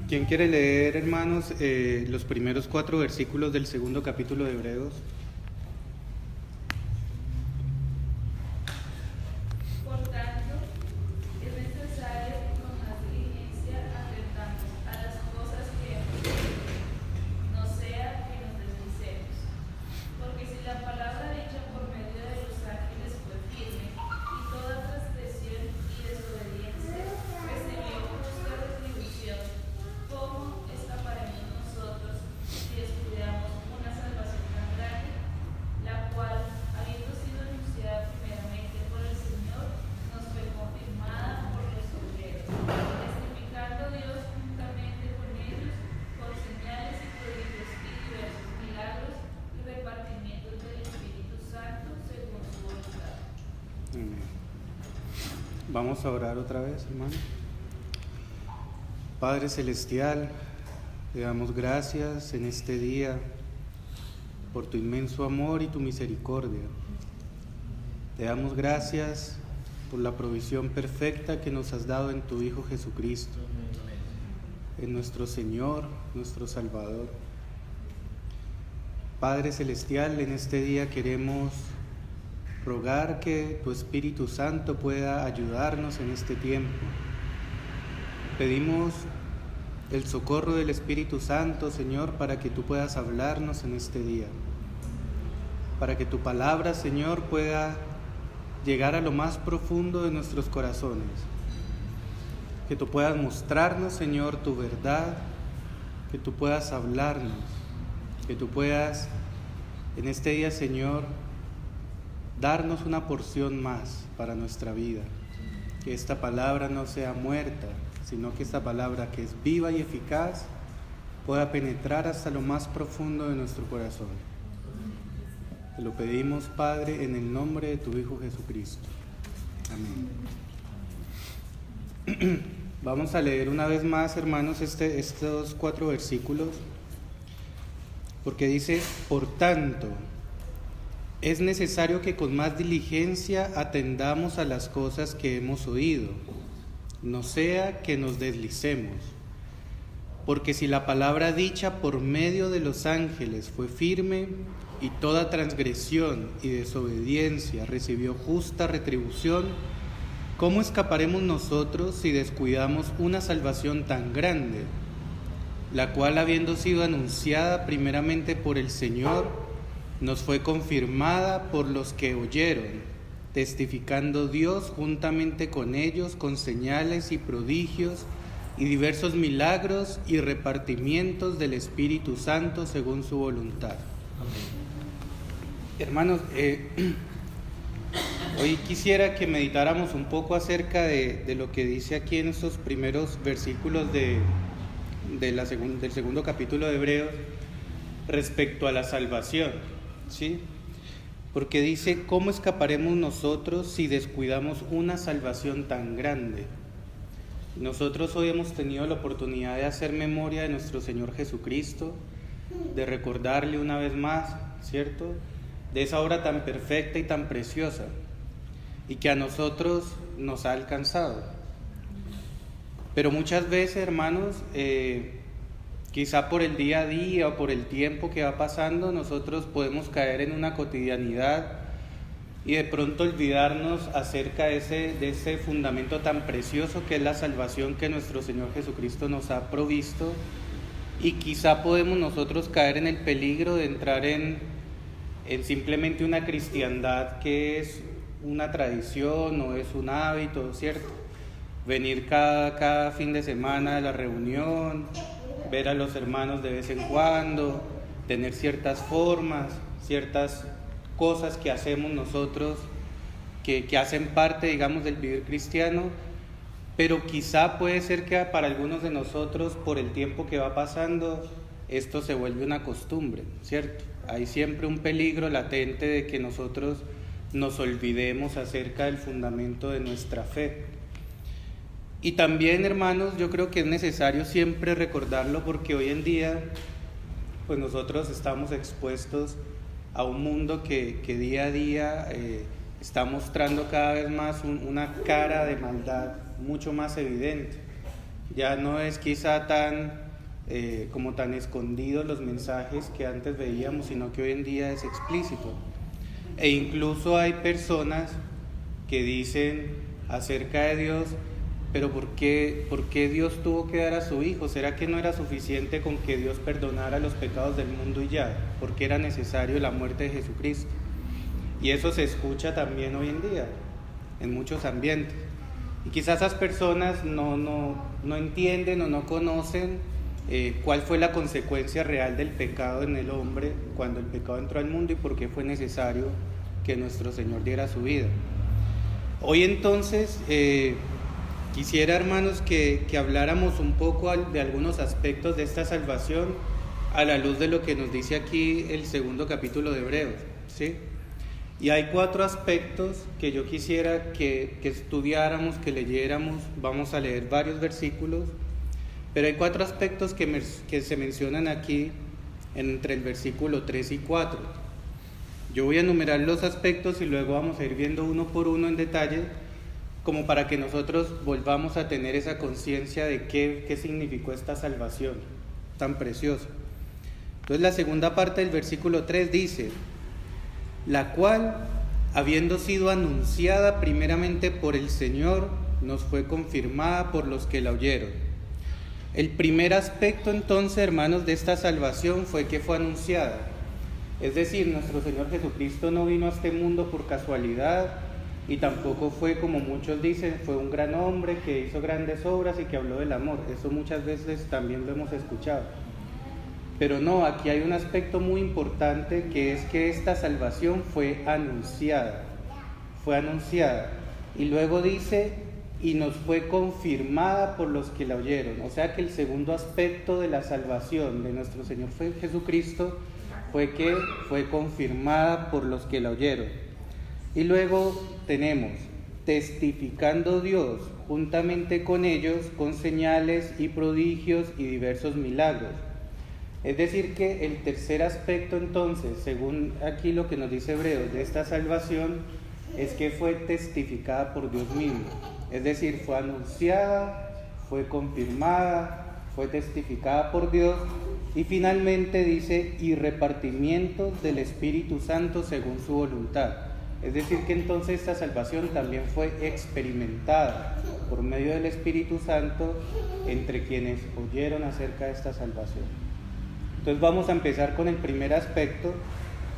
¿Quién quiere leer, hermanos, los primeros 4 versículos del segundo capítulo de Hebreos? Por tanto, es necesario que con más diligencia atendamos a las cosas que hemos oído, no sea que nos deslicemos. Porque si la palabra dicha por medio de los ángeles fue firme, y toda transgresión y desobediencia recibió justa retribución, ¿cómo escaparemos nosotros si descuidamos una salvación tan grande, la cual, habiendo sido anunciada primeramente por el Señor, nos fue confirmada por los obreros, testificando Dios juntamente con ellos, con señales y prodigios y diversos milagros y repartimientos del Espíritu Santo según su voluntad? Amén. Vamos a orar otra vez, hermano. Padre Celestial, te damos gracias en este día por tu inmenso amor y tu misericordia. Te damos gracias por la provisión perfecta que nos has dado en tu Hijo Jesucristo, en nuestro Señor, nuestro Salvador. Padre Celestial, en este día queremos rogar que tu Espíritu Santo pueda ayudarnos en este tiempo. Pedimos el socorro del Espíritu Santo, Señor, para que tú puedas hablarnos en este día, para que tu palabra, Señor, pueda llegar a lo más profundo de nuestros corazones, que tú puedas mostrarnos, Señor, tu verdad, que tú puedas hablarnos, que tú puedas en este día, Señor, darnos una porción más para nuestra vida, que esta palabra no sea muerta, sino que esta palabra, que es viva y eficaz, pueda penetrar hasta lo más profundo de nuestro corazón. Te lo pedimos, Padre, en el nombre de tu Hijo Jesucristo. Amén. Vamos a leer una vez más, hermanos, estos 4 versículos, porque dice: por tanto, es necesario que con más diligencia atendamos a las cosas que hemos oído, no sea que nos deslicemos. Porque si la palabra dicha por medio de los ángeles fue firme, y toda transgresión y desobediencia recibió justa retribución, ¿cómo escaparemos nosotros si descuidamos una salvación tan grande, la cual, habiendo sido anunciada primeramente por el Señor, nos fue confirmada por los que oyeron, testificando Dios juntamente con ellos con señales y prodigios y diversos milagros y repartimientos del Espíritu Santo según su voluntad? Amén. Hermanos, hoy quisiera que meditáramos un poco acerca de lo que dice aquí en estos primeros versículos del segundo capítulo de Hebreos respecto a la salvación, ¿sí? Porque dice: ¿cómo escaparemos nosotros si descuidamos una salvación tan grande? Nosotros hoy hemos tenido la oportunidad de hacer memoria de nuestro Señor Jesucristo, de recordarle una vez más, ¿cierto?, de esa obra tan perfecta y tan preciosa, y que a nosotros nos ha alcanzado. Pero muchas veces, hermanos, quizá por el día a día o por el tiempo que va pasando, nosotros podemos caer en una cotidianidad y de pronto olvidarnos acerca de ese fundamento tan precioso que es la salvación que nuestro Señor Jesucristo nos ha provisto, y quizá podemos nosotros caer en el peligro de entrar en simplemente una cristiandad que es una tradición o es un hábito, ¿cierto? Venir cada fin de semana a la reunión, ver a los hermanos de vez en cuando, tener ciertas formas, ciertas cosas que hacemos nosotros que hacen parte, digamos, del vivir cristiano, pero quizá puede ser que para algunos de nosotros, por el tiempo que va pasando, esto se vuelve una costumbre, ¿cierto? Hay siempre un peligro latente de que nosotros nos olvidemos acerca del fundamento de nuestra fe. Y también, hermanos, yo creo que es necesario siempre recordarlo, porque hoy en día, pues nosotros estamos expuestos a un mundo que día a día está mostrando cada vez más una cara de maldad mucho más evidente. Ya no es quizá como tan escondidos los mensajes que antes veíamos, sino que hoy en día es explícito. E incluso hay personas que dicen acerca de Dios, pero ¿por qué Dios tuvo que dar a su Hijo? ¿Será que no era suficiente con que Dios perdonara los pecados del mundo y ya? ¿Por qué era necesario la muerte de Jesucristo? Y eso se escucha también hoy en día, en muchos ambientes. Y quizás esas personas no entienden o no conocen cuál fue la consecuencia real del pecado en el hombre cuando el pecado entró al mundo y por qué fue necesario que nuestro Señor diera su vida. Hoy entonces quisiera, hermanos, que habláramos un poco de algunos aspectos de esta salvación a la luz de lo que nos dice aquí el segundo capítulo de Hebreos, ¿sí? Y hay 4 aspectos que yo quisiera que estudiáramos, que leyéramos. Vamos a leer varios versículos, pero hay 4 aspectos que se mencionan aquí entre el versículo 3 y 4. Yo voy a enumerar los aspectos y luego vamos a ir viendo uno por uno en detalle, como para que nosotros volvamos a tener esa conciencia de qué significó esta salvación tan preciosa. Entonces la segunda parte del versículo 3 dice: la cual, habiendo sido anunciada primeramente por el Señor, nos fue confirmada por los que la oyeron. El primer aspecto entonces, hermanos, de esta salvación fue que fue anunciada. Es decir, nuestro Señor Jesucristo no vino a este mundo por casualidad y tampoco fue, como muchos dicen, fue un gran hombre que hizo grandes obras y que habló del amor. Eso muchas veces también lo hemos escuchado. Pero no, aquí hay un aspecto muy importante, que es que esta salvación fue anunciada. Y luego dice, y nos fue confirmada por los que la oyeron. O sea que el segundo aspecto de la salvación de nuestro Señor Jesucristo fue que fue confirmada por los que la oyeron. Y luego tenemos, testificando Dios juntamente con ellos, con señales y prodigios y diversos milagros. Es decir que el tercer aspecto entonces, según aquí lo que nos dice Hebreos de esta salvación, es que fue testificada por Dios mismo. Es decir, fue anunciada, fue confirmada, fue testificada por Dios y finalmente dice, y repartimiento del Espíritu Santo según su voluntad. Es decir que entonces esta salvación también fue experimentada por medio del Espíritu Santo entre quienes oyeron acerca de esta salvación. Entonces vamos a empezar con el primer aspecto,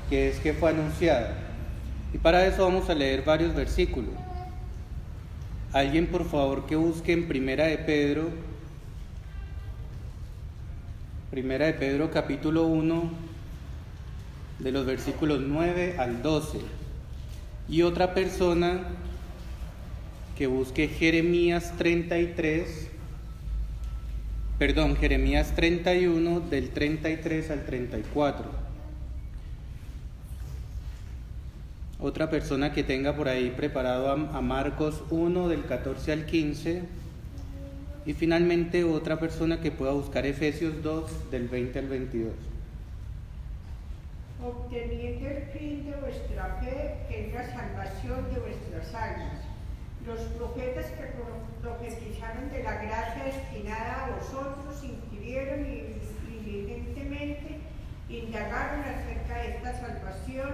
que es que fue anunciada. Y para eso vamos a leer varios versículos. Alguien por favor que busque en Primera de Pedro capítulo 1, de los versículos 9 al 12. Y otra persona que busque Jeremías 31, del 33 al 34. Otra persona que tenga por ahí preparado a Marcos 1, del 14 al 15. Y finalmente otra persona que pueda buscar Efesios 2, del 20 al 22. Obteniendo el fin de vuestra fe, que es la salvación de vuestras almas. Los profetas que profetizaron de la gracia destinada a vosotros inquirieron y diligentemente indagaron acerca de esta salvación,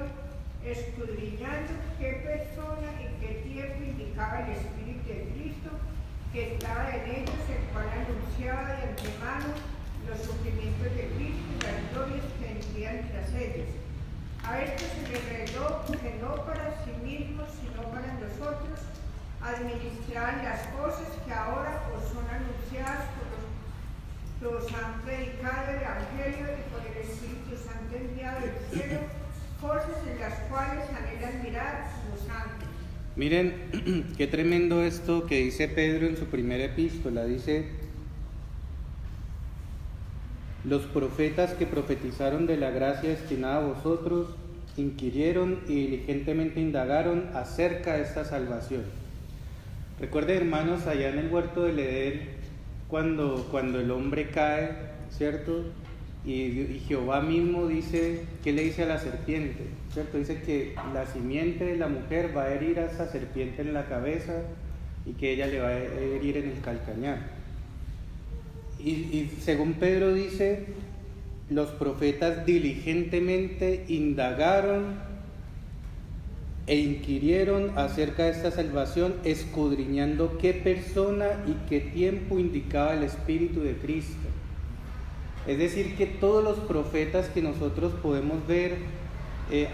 escudriñando qué persona y qué tiempo indicaba el Espíritu de Cristo que estaba en ellos, el cual anunciaba de antemano los sufrimientos de Cristo y las glorias que vendrían tras ellos. A esto se les reveló que no para sí mismos, sino para nosotros, administrar las cosas que ahora os son anunciadas por los que os han predicado el Evangelio y por el Espíritu Santo enviado del cielo, cosas en las cuales anhelan mirar los ángeles. Miren, qué tremendo esto que dice Pedro en su primera epístola. Dice, los profetas que profetizaron de la gracia destinada a vosotros inquirieron y diligentemente indagaron acerca de esta salvación. Recuerden, hermanos, allá en el huerto del Edén, cuando el hombre cae, ¿cierto? Y Jehová mismo dice, ¿qué le dice a la serpiente? ¿Cierto? Dice que la simiente de la mujer va a herir a esa serpiente en la cabeza y que ella le va a herir en el calcañar. Y según Pedro dice, los profetas diligentemente indagaron e inquirieron acerca de esta salvación, escudriñando qué persona y qué tiempo indicaba el Espíritu de Cristo. Es decir, que todos los profetas que nosotros podemos ver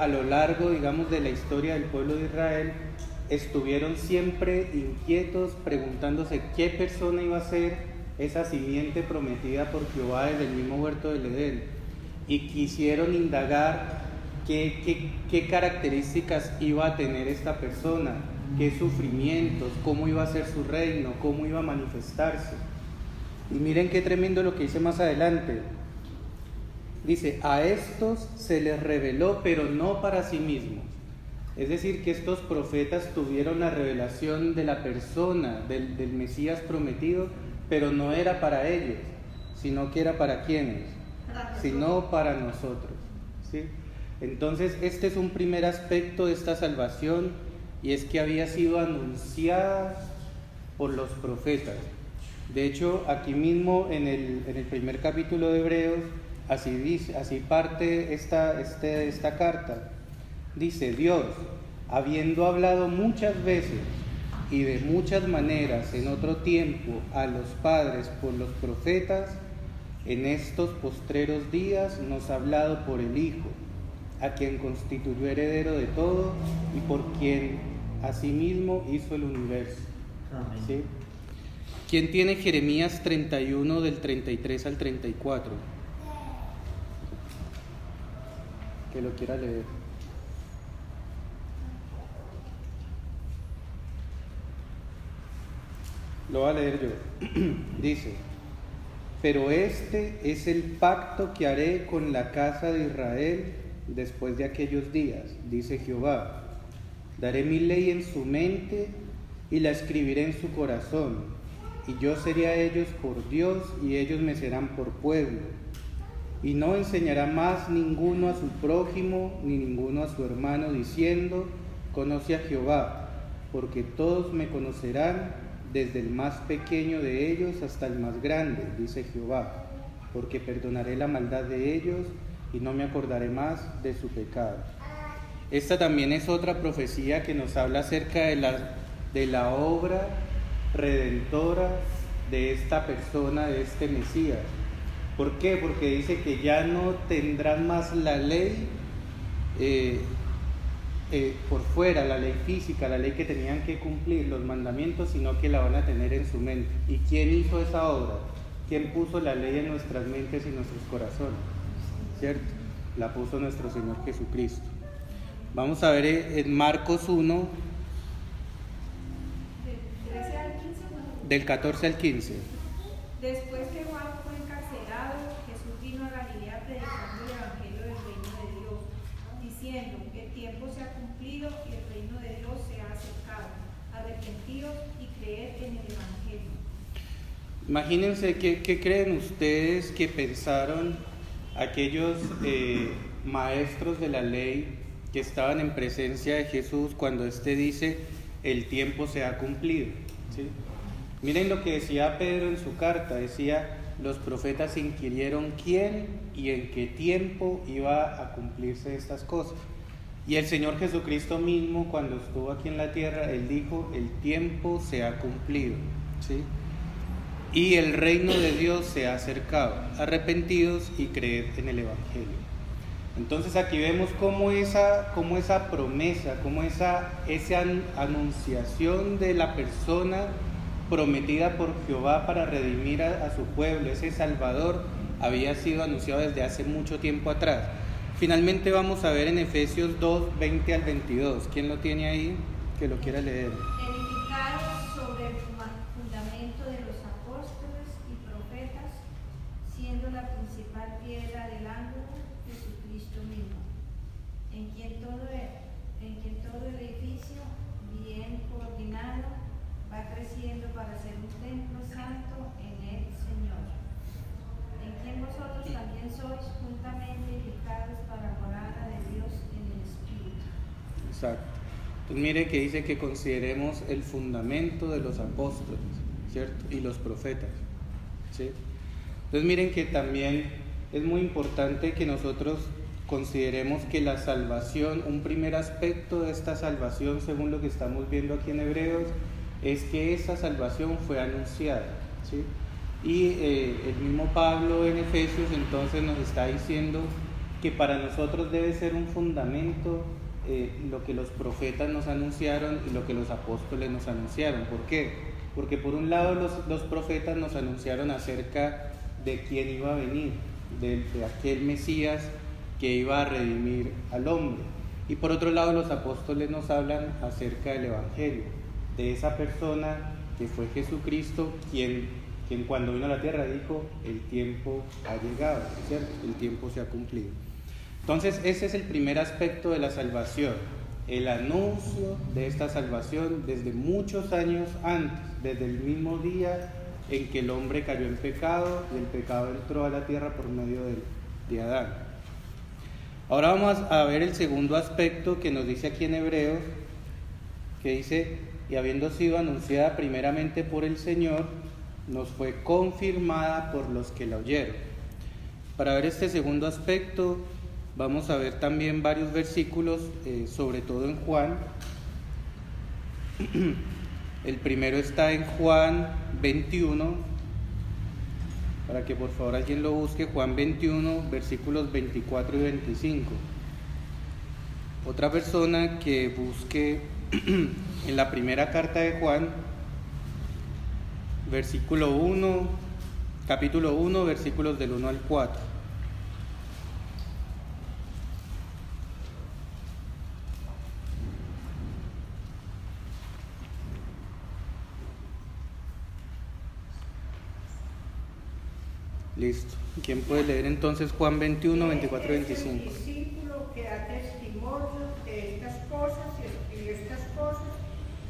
a lo largo, digamos, de la historia del pueblo de Israel, estuvieron siempre inquietos, preguntándose qué persona iba a ser esa simiente prometida por Jehová desde el mismo huerto del Edén, y quisieron indagar qué características iba a tener esta persona, qué sufrimientos, cómo iba a ser su reino, cómo iba a manifestarse. Y miren qué tremendo lo que dice más adelante. Dice, a estos se les reveló, pero no para sí mismos. Es decir, que estos profetas tuvieron la revelación de la persona, del Mesías prometido, pero no era para ellos, sino que era para quienes, sino para nosotros, ¿sí? Entonces, este es un primer aspecto de esta salvación, y es que había sido anunciada por los profetas. De hecho, aquí mismo en el primer capítulo de Hebreos, así dice, así parte esta carta. Dice, Dios, habiendo hablado muchas veces y de muchas maneras en otro tiempo a los padres por los profetas, en estos postreros días nos ha hablado por el Hijo, a quien constituyó heredero de todo y por quien asimismo hizo el universo. Amén. ¿Sí? ¿Quién tiene Jeremías 31 del 33 al 34? Que lo quiera leer. Lo voy a leer yo. Dice, pero este es el pacto que haré con la casa de Israel después de aquellos días, dice Jehová. Daré mi ley en su mente y la escribiré en su corazón. Y yo seré a ellos por Dios y ellos me serán por pueblo. Y no enseñará más ninguno a su prójimo ni ninguno a su hermano diciendo, conoce a Jehová, porque todos me conocerán, desde el más pequeño de ellos hasta el más grande, dice Jehová, porque perdonaré la maldad de ellos y no me acordaré más de su pecado. Esta también es otra profecía que nos habla acerca de la obra redentora de esta persona, de este Mesías. ¿Por qué? Porque dice que ya no tendrán más la ley por fuera, la ley física, la ley que tenían que cumplir, los mandamientos, sino que la van a tener en su mente. ¿Y quién hizo esa obra? ¿Quién puso la ley en nuestras mentes y nuestros corazones? ¿Cierto? La puso nuestro Señor Jesucristo. Vamos a ver en Marcos 1, del 14 al 15. Después que Juan fue encarcelado, Jesús vino a Galilea predicando el evangelio del reino de Dios, diciendo, el tiempo se ha cumplido y el reino de Dios se ha acercado. Arrepentidos y creed en el evangelio. Imagínense qué creen ustedes que pensaron aquellos maestros de la ley que estaban en presencia de Jesús cuando éste dice, el tiempo se ha cumplido, ¿sí? Miren lo que decía Pedro en su carta, decía, los profetas inquirieron quién y en qué tiempo iba a cumplirse estas cosas. Y el Señor Jesucristo mismo, cuando estuvo aquí en la tierra, Él dijo, el tiempo se ha cumplido, ¿sí? Y el reino de Dios se ha acercado, arrepentidos y creed en el Evangelio. Entonces aquí vemos cómo esa promesa, cómo esa anunciación de la persona prometida por Jehová para redimir a su pueblo, ese Salvador, había sido anunciado desde hace mucho tiempo atrás. Finalmente vamos a ver en Efesios 2, 20 al 22. ¿Quién lo tiene ahí? Que lo quiera leer. Edificados sobre el fundamento de los apóstoles y profetas, siendo la principal piedra del ángulo Jesucristo mismo, en quien todo el edificio, bien coordinado, va creciendo para ser un templo santo en el Señor, en quien vosotros también sois juntamente edificados para morada de Dios en el Espíritu. Exacto. Entonces mire que dice que consideremos el fundamento de los apóstoles, ¿cierto? Y los profetas, ¿sí? Entonces miren que también es muy importante que nosotros consideremos que la salvación, un primer aspecto de esta salvación, según lo que estamos viendo aquí en Hebreos, es que esa salvación fue anunciada, ¿sí? Y el mismo Pablo en Efesios entonces nos está diciendo que para nosotros debe ser un fundamento lo que los profetas nos anunciaron y lo que los apóstoles nos anunciaron. ¿Por qué? Porque por un lado los profetas nos anunciaron acerca de quién iba a venir, de aquel Mesías que iba a redimir al hombre. Y por otro lado los apóstoles nos hablan acerca del Evangelio, de esa persona que fue Jesucristo, quien cuando vino a la tierra dijo: el tiempo ha llegado, ¿cierto? El tiempo se ha cumplido. Entonces ese es el primer aspecto de la salvación, el anuncio de esta salvación desde muchos años antes, desde el mismo día en que el hombre cayó en pecado y el pecado entró a la tierra por medio de Adán. Ahora vamos a ver el segundo aspecto que nos dice aquí en Hebreos, que dice: y habiendo sido anunciada primeramente por el Señor, nos fue confirmada por los que la oyeron. Para ver este segundo aspecto, vamos a ver también varios versículos, sobre todo en Juan. El primero está en Juan 21, para que por favor alguien lo busque, Juan 21, versículos 24 y 25. Otra persona que busque en la primera carta de Juan, capítulo 1, versículos del 1 al 4. Listo. ¿Quién puede leer entonces Juan 21, 24 y 25? Es el discípulo que da testimonio de estas cosas y escribió estas cosas,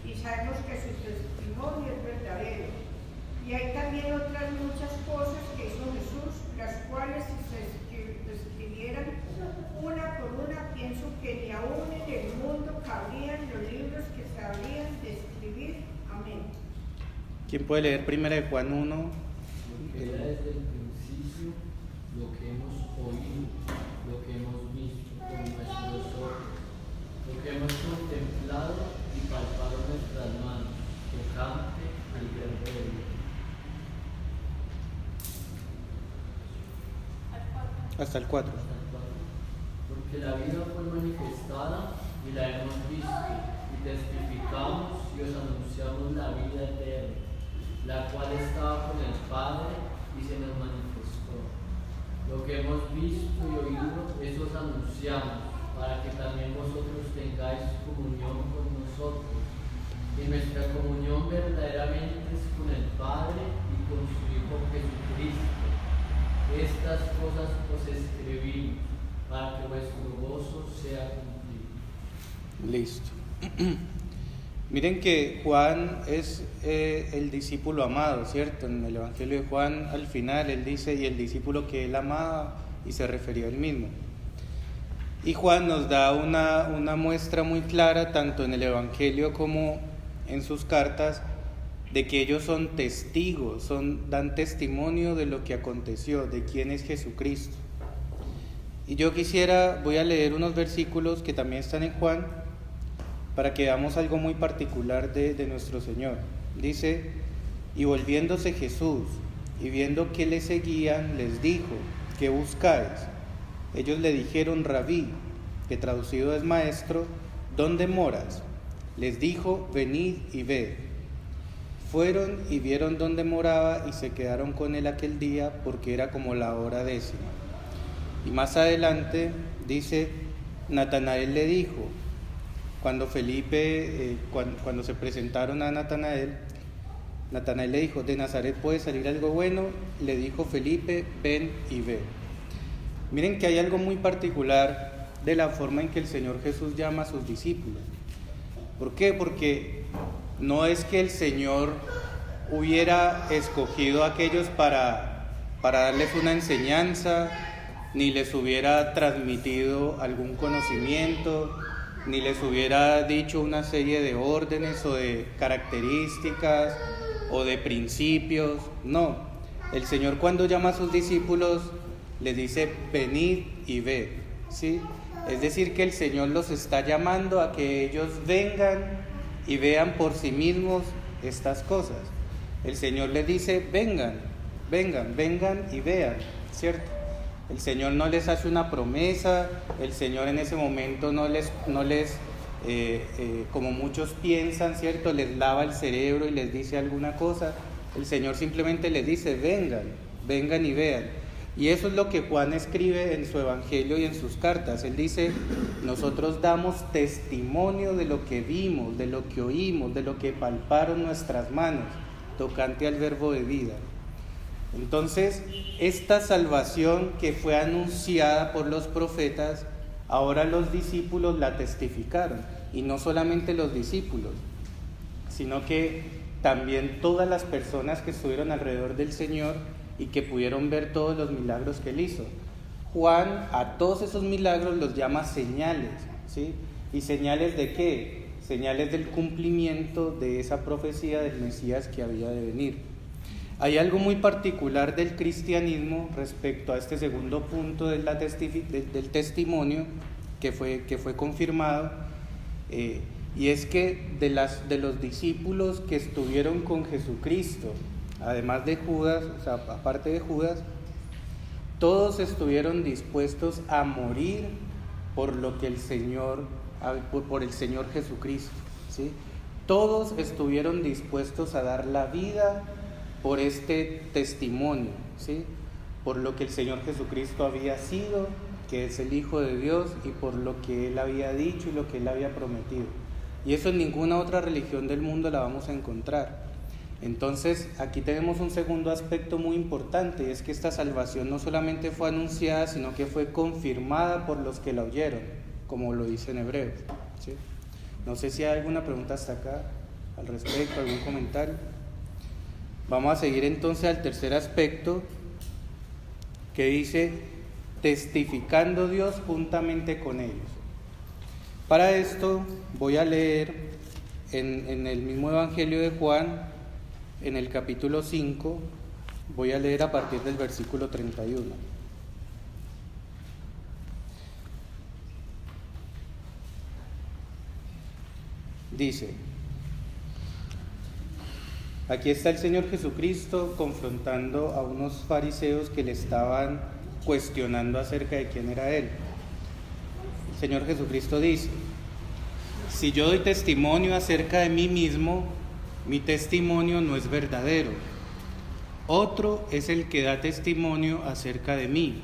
y sabemos que su testimonio es verdadero. Y hay también otras muchas cosas que hizo Jesús, las cuales si se escribieran una por una, pienso que ni aún en el mundo cabrían los libros que se habrían de escribir. Amén. ¿Quién puede leer primera de Juan 1? Lo que era desde el principio, lo que hemos oído, lo que hemos visto con nuestros ojos, lo que hemos contemplado y palpado nuestras manos, tocante al verbo de Dios. Hasta el 4. Porque la vida fue manifestada y la hemos visto, y testificamos y os anunciamos la vida eterna, la cual estaba con el Padre y se nos manifestó. Lo que hemos visto y oído, eso os anunciamos, para que también vosotros tengáis comunión con nosotros. Y nuestra comunión verdaderamente es con el Padre y con su Hijo Jesucristo. Estas cosas os escribimos, para que vuestro gozo sea cumplido. Listo. Miren que Juan es el discípulo amado, ¿cierto? En el Evangelio de Juan, al final, él dice: y el discípulo que él amaba, y se refería a él mismo. Y Juan nos da una muestra muy clara, tanto en el Evangelio como en sus cartas, de que ellos son testigos, dan testimonio de lo que aconteció, de quién es Jesucristo. Y yo voy a leer unos versículos que también están en Juan, para que veamos algo muy particular de nuestro Señor. Dice: y volviéndose Jesús, y viendo que le seguían, les dijo: ¿qué buscáis? Ellos le dijeron: Rabí, que traducido es maestro, ¿dónde moras? Les dijo: venid y ved. Fueron y vieron dónde moraba, y se quedaron con él aquel día, porque era como la hora 10. Y más adelante dice: Natanael le dijo, cuando cuando se presentaron a Natanael le dijo: ¿de Nazaret puede salir algo bueno? Le dijo Felipe: ven y ve. Miren que hay algo muy particular de la forma en que el Señor Jesús llama a sus discípulos. ¿Por qué? Porque no es que el Señor hubiera escogido a aquellos para darles una enseñanza, ni les hubiera transmitido algún conocimiento, ni les hubiera dicho una serie de órdenes o de características o de principios. No, El Señor cuando llama a sus discípulos les dice venid y ved, ¿sí? Es decir, que el Señor los está llamando a que ellos vengan y vean por sí mismos estas cosas. El Señor les dice vengan y vean, ¿cierto? El Señor no les hace una promesa, el Señor en ese momento no les como muchos piensan, ¿cierto? Les lava el cerebro y les dice alguna cosa. El Señor simplemente les dice vengan y vean. Y eso es lo que Juan escribe en su evangelio y en sus cartas. Él dice, nosotros damos testimonio de lo que vimos, de lo que oímos, de lo que palparon nuestras manos, tocante al verbo de vida. Entonces, esta salvación que fue anunciada por los profetas, ahora los discípulos la testificaron. Y no solamente los discípulos, sino que también todas las personas que estuvieron alrededor del Señor y que pudieron ver todos los milagros que Él hizo. Juan a todos esos milagros los llama señales, ¿sí? ¿Y señales de qué? Señales del cumplimiento de esa profecía del Mesías que había de venir. Hay algo muy particular del cristianismo respecto a este segundo punto del testimonio que fue confirmado, y es que de los discípulos que estuvieron con Jesucristo, además de Judas, o sea, aparte de Judas, todos estuvieron dispuestos a morir por lo que el Señor, por el Señor Jesucristo, ¿sí? Todos estuvieron dispuestos a dar la vida por este testimonio, ¿sí? Por lo que el Señor Jesucristo había sido, que es el Hijo de Dios, y por lo que Él había dicho y lo que Él había prometido. Y eso en ninguna otra religión del mundo la vamos a encontrar. Entonces, aquí tenemos un segundo aspecto muy importante, y es que esta salvación no solamente fue anunciada, sino que fue confirmada por los que la oyeron, como lo dice en Hebreos, ¿sí? No sé si hay alguna pregunta hasta acá al respecto, algún comentario. Vamos a seguir entonces al tercer aspecto, que dice, testificando Dios juntamente con ellos. Para esto voy a leer en el mismo Evangelio de Juan, en el capítulo 5, voy a leer a partir del versículo 31. Dice, aquí está el Señor Jesucristo confrontando a unos fariseos que le estaban cuestionando acerca de quién era Él. El Señor Jesucristo dice, si yo doy testimonio acerca de mí mismo, mi testimonio no es verdadero. Otro es el que da testimonio acerca de mí,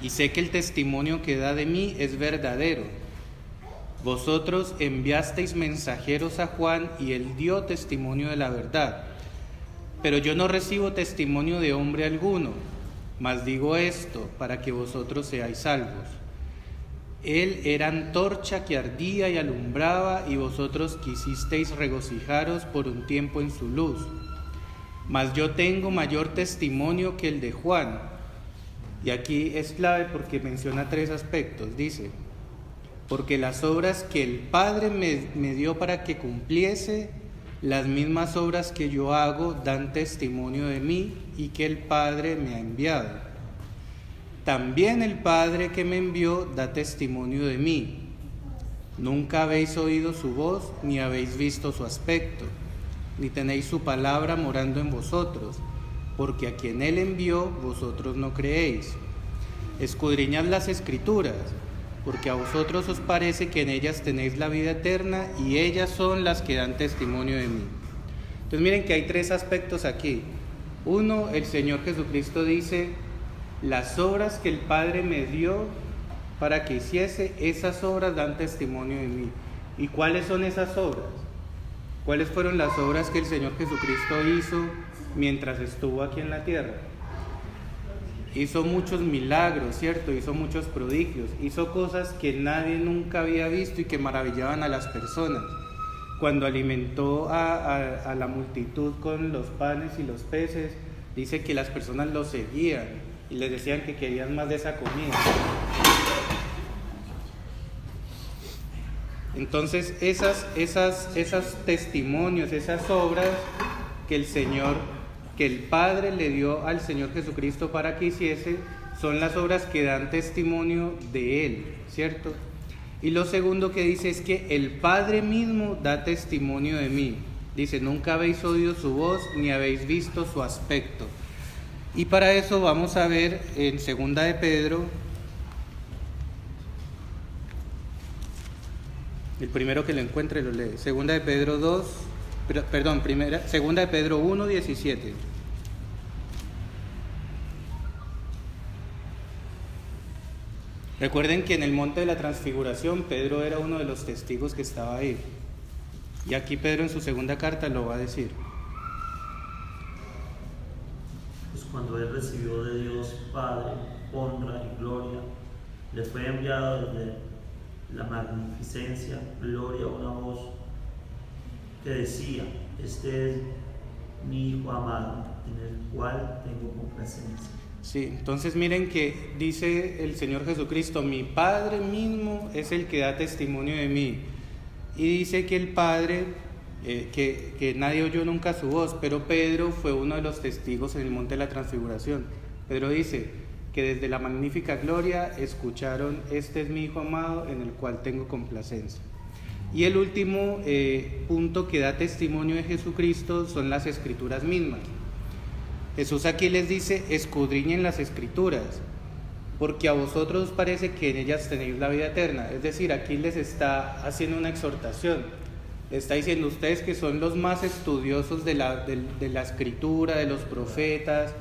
y sé que el testimonio que da de mí es verdadero. Vosotros enviasteis mensajeros a Juan y él dio testimonio de la verdad. Pero yo no recibo testimonio de hombre alguno, mas digo esto para que vosotros seáis salvos. Él era antorcha que ardía y alumbraba, y vosotros quisisteis regocijaros por un tiempo en su luz. Mas yo tengo mayor testimonio que el de Juan. Y aquí es clave porque menciona tres aspectos. Dice, porque las obras que el Padre me dio para que cumpliese, las mismas obras que yo hago dan testimonio de mí, y que el Padre me ha enviado. También el Padre que me envió da testimonio de mí. Nunca habéis oído su voz, ni habéis visto su aspecto, ni tenéis su palabra morando en vosotros, porque a quien Él envió vosotros no creéis. Escudriñad las Escrituras, porque a vosotros os parece que en ellas tenéis la vida eterna, y ellas son las que dan testimonio de mí. Entonces miren que hay tres aspectos aquí. Uno, el Señor Jesucristo dice, las obras que el Padre me dio para que hiciese, esas obras dan testimonio de mí. ¿Y cuáles son esas obras? ¿Cuáles fueron las obras que el Señor Jesucristo hizo mientras estuvo aquí en la tierra? Hizo muchos milagros, ¿cierto? Hizo muchos prodigios, hizo cosas que nadie nunca había visto y que maravillaban a las personas. Cuando alimentó a la multitud con los panes y los peces, dice que las personas lo seguían y les decían que querían más de esa comida. Entonces esos testimonios, esas obras que el Señor que el Padre le dio al Señor Jesucristo para que hiciese son las obras que dan testimonio de Él, ¿cierto? Y lo segundo que dice es que el Padre mismo da testimonio de mí. Dice, nunca habéis oído su voz ni habéis visto su aspecto. Y para eso vamos a ver en Segunda de Pedro, el primero que lo encuentre lo lee. Segunda de Pedro 1, 17. Recuerden que en el monte de la transfiguración Pedro era uno de los testigos que estaba ahí. Y aquí Pedro en su segunda carta lo va a decir. Pues cuando él recibió de Dios Padre honra y gloria, le fue enviado desde la magnificencia, gloria, una voz que decía: este es mi Hijo amado, en el cual tengo complacencia. Sí, entonces miren que dice el Señor Jesucristo, mi Padre mismo es el que da testimonio de mí. Y dice que el Padre, que nadie oyó nunca su voz, pero Pedro fue uno de los testigos en el monte de la transfiguración. Pedro dice que desde la magnífica gloria escucharon, este es mi Hijo amado en el cual tengo complacencia. Y el último punto que da testimonio de Jesucristo son las Escrituras mismas. Jesús aquí les dice, escudriñen las Escrituras, porque a vosotros parece que en ellas tenéis la vida eterna. Es decir, aquí les está haciendo una exhortación. Le está diciendo, ustedes que son los más estudiosos de la Escritura, de los profetas,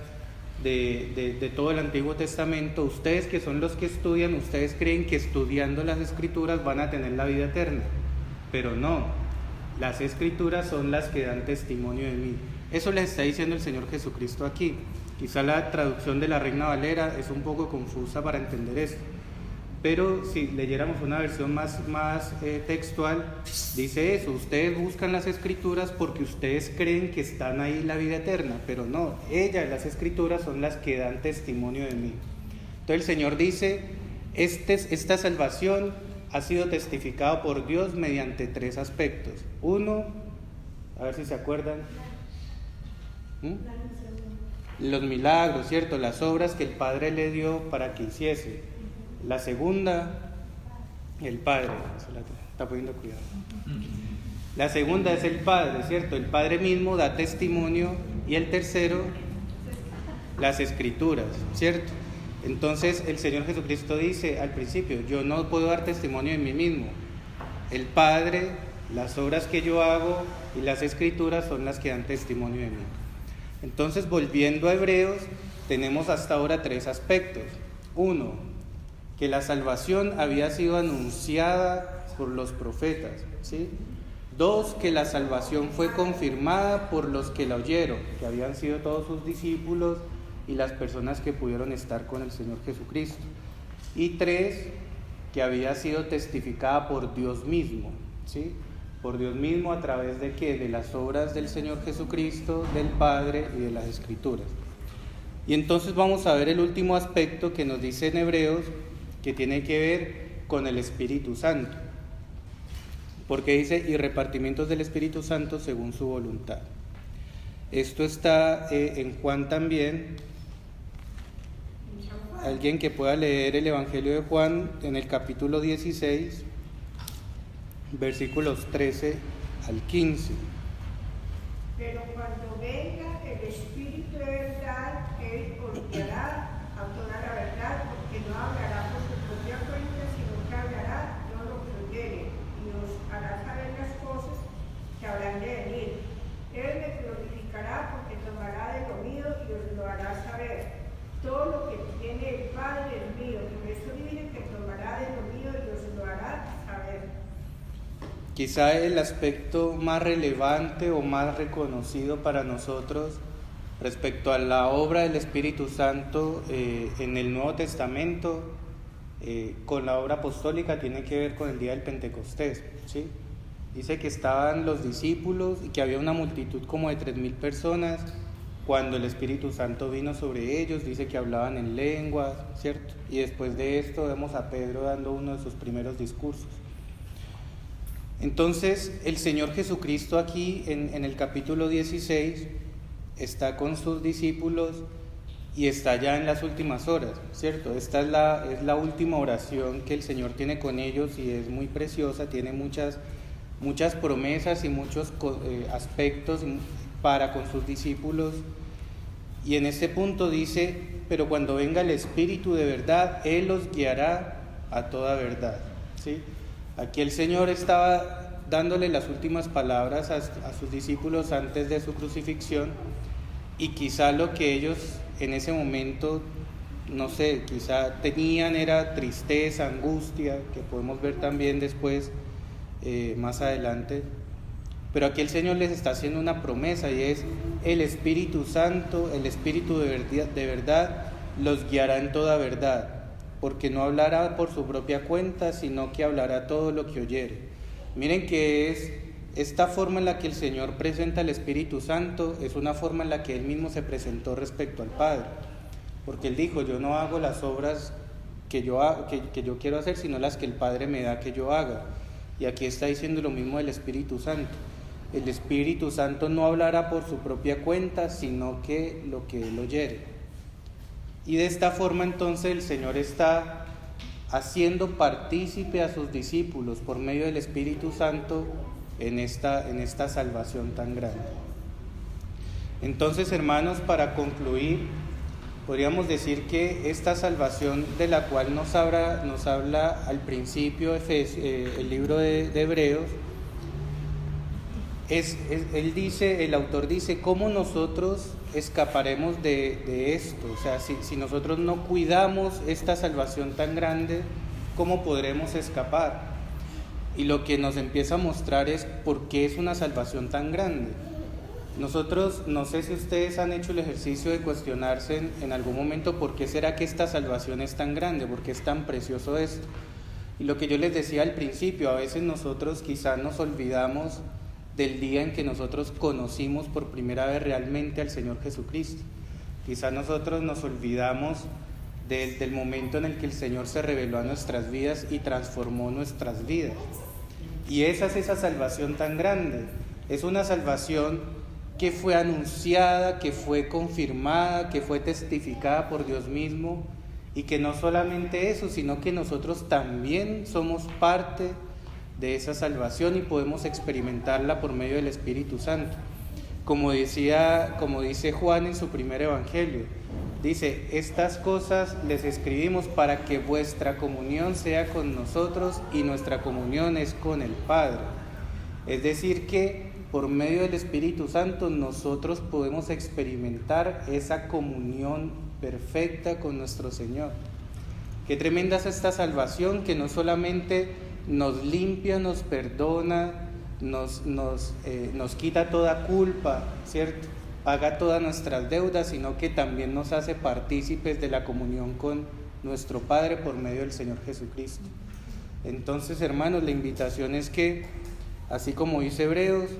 de todo el Antiguo Testamento, ustedes que son los que estudian, ustedes creen que estudiando las Escrituras van a tener la vida eterna. Pero no, las Escrituras son las que dan testimonio de mí. Eso les está diciendo el Señor Jesucristo aquí. Quizá la traducción de la Reina Valera es un poco confusa para entender esto, pero si leyéramos una versión más textual, dice eso: ustedes buscan las Escrituras porque ustedes creen que están ahí la vida eterna, pero no, las Escrituras son las que dan testimonio de mí. Entonces el Señor dice, esta salvación ha sido testificada por Dios mediante 3 aspectos. Uno, a ver si se acuerdan, los milagros, ¿cierto? Las obras que el Padre le dio para que hiciese. La segunda, el Padre, se la está poniendo cuidado. La segunda es el Padre, ¿cierto? El Padre mismo da testimonio. Y el tercero, las Escrituras, ¿cierto? Entonces el Señor Jesucristo dice al principio, yo no puedo dar testimonio de mí mismo. El Padre, las obras que yo hago y las Escrituras son las que dan testimonio de mí. Entonces, volviendo a Hebreos, tenemos hasta ahora 3 aspectos. 1, que la salvación había sido anunciada por los profetas, ¿sí? 2, que la salvación fue confirmada por los que la oyeron, que habían sido todos sus discípulos y las personas que pudieron estar con el Señor Jesucristo. Y 3, que había sido testificada por Dios mismo, ¿sí? Por Dios mismo, a través de ¿qué? De las obras del Señor Jesucristo, del Padre y de las Escrituras. Y entonces vamos a ver el último aspecto que nos dice en Hebreos, que tiene que ver con el Espíritu Santo. Porque dice, y repartimientos del Espíritu Santo según su voluntad. Esto está en Juan también. Alguien que pueda leer el Evangelio de Juan en el capítulo 16, versículos 13 al 15. Pero cuando venga el Espíritu de verdad, Él os guiará a toda la verdad, porque no hablará por su propia cuenta, sino que hablará todo lo que oyere, y os hará saber las cosas que habrán de venir. Él me glorificará, porque tomará de lo mío y os lo hará saber. Todo lo que tiene el Padre es mío, por eso dice que tomará de lo mío y os lo hará saber. Quizá el aspecto más relevante o más reconocido para nosotros respecto a la obra del Espíritu Santo en el Nuevo Testamento, con la obra apostólica, tiene que ver con el día del Pentecostés, ¿sí? Dice que estaban los discípulos y que había una multitud como de 3,000 personas. Cuando el Espíritu Santo vino sobre ellos, dice que hablaban en lenguas, ¿cierto? Y después de esto vemos a Pedro dando uno de sus primeros discursos. Entonces, el Señor Jesucristo aquí en el capítulo 16 está con sus discípulos y está ya en las últimas horas, ¿cierto? Esta es la última oración que el Señor tiene con ellos y es muy preciosa, tiene muchas promesas y muchos aspectos para con sus discípulos. Y en este punto dice, pero cuando venga el Espíritu de verdad, Él los guiará a toda verdad, ¿sí? Aquí el Señor estaba dándole las últimas palabras a sus discípulos antes de su crucifixión, y quizá lo que ellos en ese momento, no sé, quizá tenían era tristeza, angustia, que podemos ver también después, más adelante. Pero aquí el Señor les está haciendo una promesa, y es el Espíritu Santo, el Espíritu de verdad, los guiará en toda verdad, porque no hablará por su propia cuenta, sino que hablará todo lo que oyere. Miren que es esta forma en la que el Señor presenta al Espíritu Santo, es una forma en la que Él mismo se presentó respecto al Padre, porque Él dijo, yo no hago las obras que yo quiero hacer, sino las que el Padre me da que yo haga. Y aquí está diciendo lo mismo del Espíritu Santo. El Espíritu Santo no hablará por su propia cuenta, sino que lo que Él oyere. Y de esta forma entonces el Señor está haciendo partícipe a sus discípulos por medio del Espíritu Santo en esta salvación tan grande. Entonces, hermanos, para concluir, podríamos decir que esta salvación de la cual nos habla al principio el libro de Hebreos, el autor dice, ¿cómo nosotros escaparemos de esto? O sea, si nosotros no cuidamos esta salvación tan grande, ¿cómo podremos escapar? Y lo que nos empieza a mostrar es por qué es una salvación tan grande. Nosotros, no sé si ustedes han hecho el ejercicio de cuestionarse en algún momento por qué será que esta salvación es tan grande, por qué es tan precioso esto. Y lo que yo les decía al principio, a veces nosotros quizás nos olvidamos del día en que nosotros conocimos por primera vez realmente al Señor Jesucristo. Quizás nosotros nos olvidamos del momento en el que el Señor se reveló a nuestras vidas y transformó nuestras vidas. Y esa es esa salvación tan grande. Es una salvación que fue anunciada, que fue confirmada, que fue testificada por Dios mismo, y que no solamente eso, sino que nosotros también somos parte de esa salvación y podemos experimentarla por medio del Espíritu Santo. Como dice Juan en su primer evangelio, dice, estas cosas les escribimos para que vuestra comunión sea con nosotros y nuestra comunión es con el Padre. Es decir que por medio del Espíritu Santo nosotros podemos experimentar esa comunión perfecta con nuestro Señor. Qué tremenda es esta salvación, que no solamente nos limpia, nos perdona, nos quita toda culpa, ¿cierto? Paga todas nuestras deudas, sino que también nos hace partícipes de la comunión con nuestro Padre por medio del Señor Jesucristo. Entonces, hermanos, la invitación es que, así como dice Hebreos,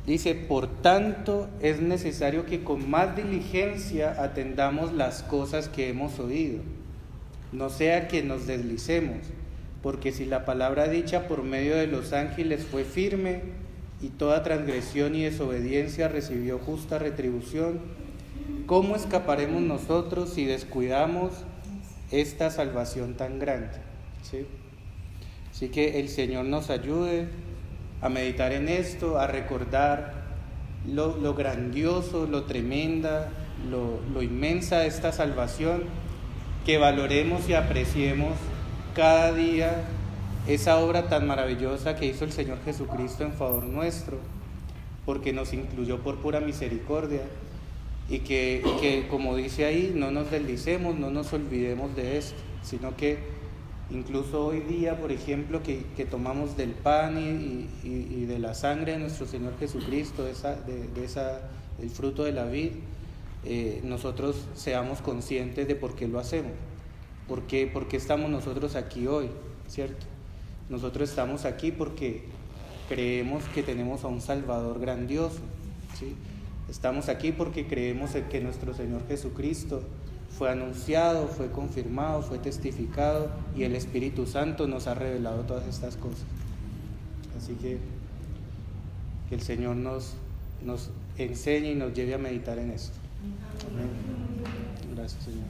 dice, por tanto es necesario que con más diligencia atendamos las cosas que hemos oído, no sea que nos deslicemos, porque si la palabra dicha por medio de los ángeles fue firme, y toda transgresión y desobediencia recibió justa retribución, ¿cómo escaparemos nosotros si descuidamos esta salvación tan grande? ¿Sí? Así que el Señor nos ayude a meditar en esto, a recordar lo grandioso, lo tremenda, lo inmensa de esta salvación, que valoremos y apreciemos cada día esa obra tan maravillosa que hizo el Señor Jesucristo en favor nuestro, porque nos incluyó por pura misericordia, y que como dice ahí, no nos deslicemos, no nos olvidemos de esto, sino que incluso hoy día, por ejemplo, que tomamos del pan y de la sangre de nuestro Señor Jesucristo, el fruto de la vid, nosotros seamos conscientes de por qué lo hacemos, por qué estamos nosotros aquí hoy, ¿cierto? Nosotros estamos aquí porque creemos que tenemos a un Salvador grandioso, ¿sí? Estamos aquí porque creemos en que nuestro Señor Jesucristo fue anunciado, fue confirmado, fue testificado, y el Espíritu Santo nos ha revelado todas estas cosas. Así que el Señor nos nos enseñe y nos lleve a meditar en esto. Amén. Gracias, Señor.